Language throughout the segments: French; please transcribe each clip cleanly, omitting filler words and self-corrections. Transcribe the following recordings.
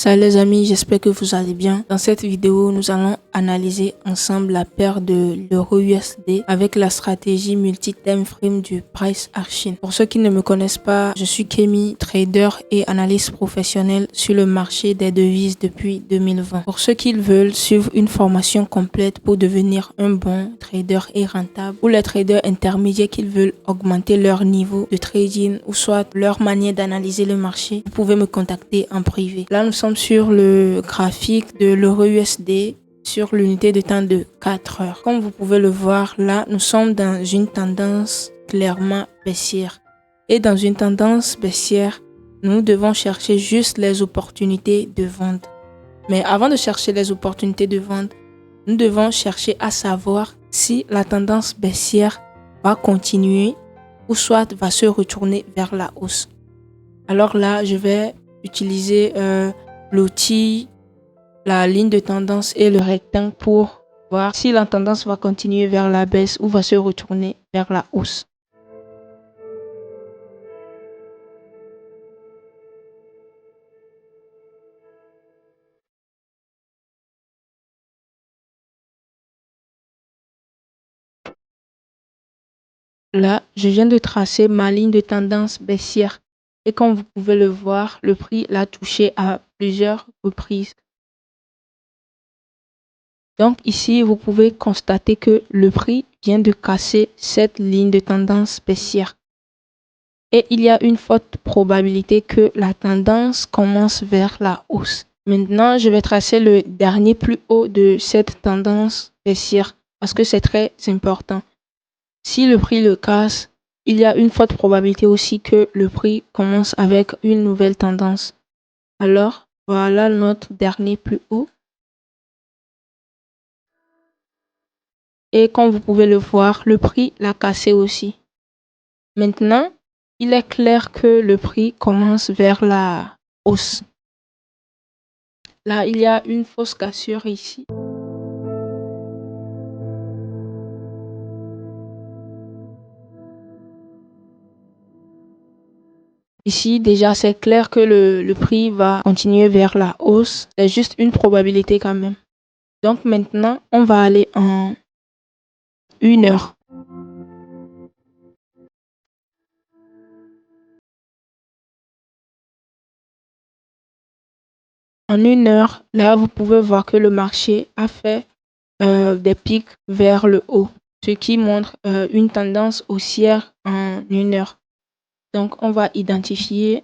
Salut les amis, j'espère que vous allez bien. Dans cette vidéo, nous allons analyser ensemble la paire de l'euro USD avec la stratégie multi-time frame du price action. Pour ceux qui ne me connaissent pas, je suis Kemi, trader et analyste professionnel sur le marché des devises depuis 2020. Pour ceux qui veulent suivre une formation complète pour devenir un bon trader et rentable, ou les traders intermédiaires qui veulent augmenter leur niveau de trading ou soit leur manière d'analyser le marché, vous pouvez me contacter en privé. Là, nous sommes sur le graphique de l'euro USD sur l'unité de temps de 4 heures. Comme vous pouvez le voir, là, nous sommes dans une tendance clairement baissière. Et dans une tendance baissière, nous devons chercher juste les opportunités de vente. Mais avant de chercher les opportunités de vente, nous devons chercher à savoir si la tendance baissière va continuer ou soit va se retourner vers la hausse. Alors là, je vais utiliser l'outil, la ligne de tendance et le rectangle pour voir si la tendance va continuer vers la baisse ou va se retourner vers la hausse. Là, je viens de tracer ma ligne de tendance baissière et comme vous pouvez le voir, le prix l'a touché à plusieurs reprises. Donc ici, vous pouvez constater que le prix vient de casser cette ligne de tendance baissière. Et il y a une forte probabilité que la tendance commence vers la hausse. Maintenant, je vais tracer le dernier plus haut de cette tendance baissière parce que c'est très important. Si le prix le casse, il y a une forte probabilité aussi que le prix commence avec une nouvelle tendance. Alors, voilà notre dernier plus haut. Et comme vous pouvez le voir, le prix l'a cassé aussi. Maintenant, il est clair que le prix commence vers la hausse. Là, il y a une fausse cassure ici. Ici, déjà, c'est clair que le prix va continuer vers la hausse. C'est juste une probabilité quand même. Donc maintenant, on va aller en 1 heure. En 1 heure, là, vous pouvez voir que le marché a fait des pics vers le haut, ce qui montre une tendance haussière en 1 heure. Donc, on va identifier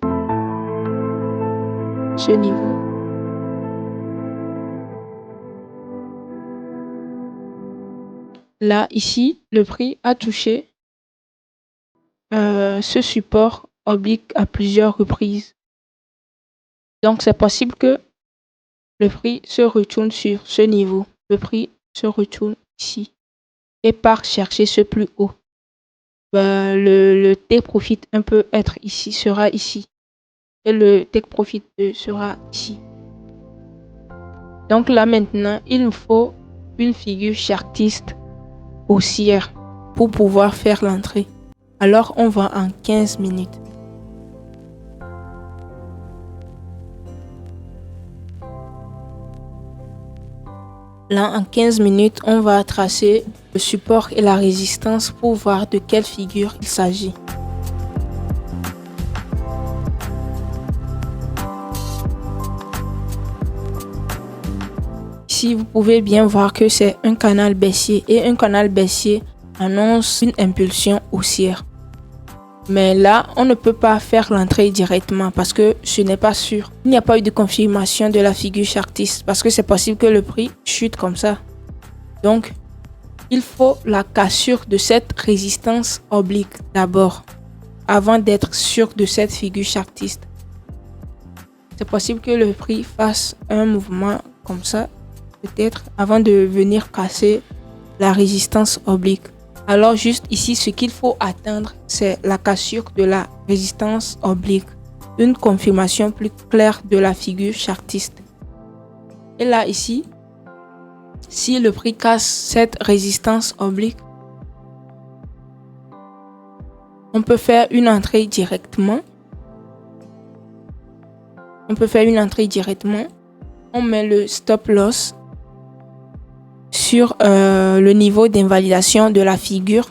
ce niveau. Là, ici, le prix a touché ce support oblique à plusieurs reprises. Donc, c'est possible que le prix se retourne sur ce niveau. Le prix se retourne ici et part chercher ce plus haut. Le take profit 1 peut être ici, sera ici. Et le take profit 2 sera ici. Donc là maintenant, il nous faut une figure chartiste haussière pour pouvoir faire l'entrée. Alors on va en 15 minutes. Là, en 15 minutes, on va tracer le support et la résistance pour voir de quelle figure il s'agit. Ici, vous pouvez bien voir que c'est un canal baissier et un canal baissier annonce une impulsion haussière. Mais là, on ne peut pas faire l'entrée directement parce que ce n'est pas sûr. Il n'y a pas eu de confirmation de la figure chartiste parce que c'est possible que le prix chute comme ça. Donc, il faut la cassure de cette résistance oblique d'abord avant d'être sûr de cette figure chartiste. C'est possible que le prix fasse un mouvement comme ça, peut-être avant de venir casser la résistance oblique. Alors juste ici, ce qu'il faut attendre, c'est la cassure de la résistance oblique, une confirmation plus claire de la figure chartiste. Et là ici, si le prix casse cette résistance oblique, on peut faire une entrée directement. On peut faire une entrée directement. On met le stop loss sur le niveau d'invalidation de la figure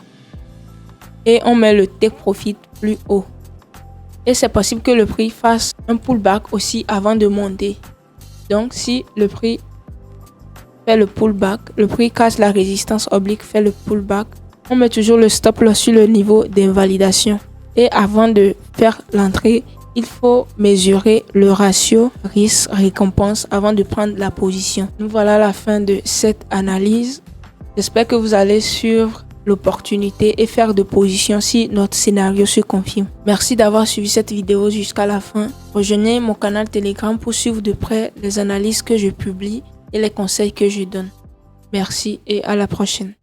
et on met le take profit plus haut. Et c'est possible que le prix fasse un pullback aussi avant de monter. Donc si le prix fait le pullback, le prix casse la résistance oblique, fait le pullback, on met toujours le stop loss sur le niveau d'invalidation. Et avant de faire l'entrée, il faut mesurer le ratio risque-récompense avant de prendre la position. Nous voilà à la fin de cette analyse. J'espère que vous allez suivre l'opportunité et faire de position si notre scénario se confirme. Merci d'avoir suivi cette vidéo jusqu'à la fin. Rejoignez mon canal Telegram pour suivre de près les analyses que je publie et les conseils que je donne. Merci et à la prochaine.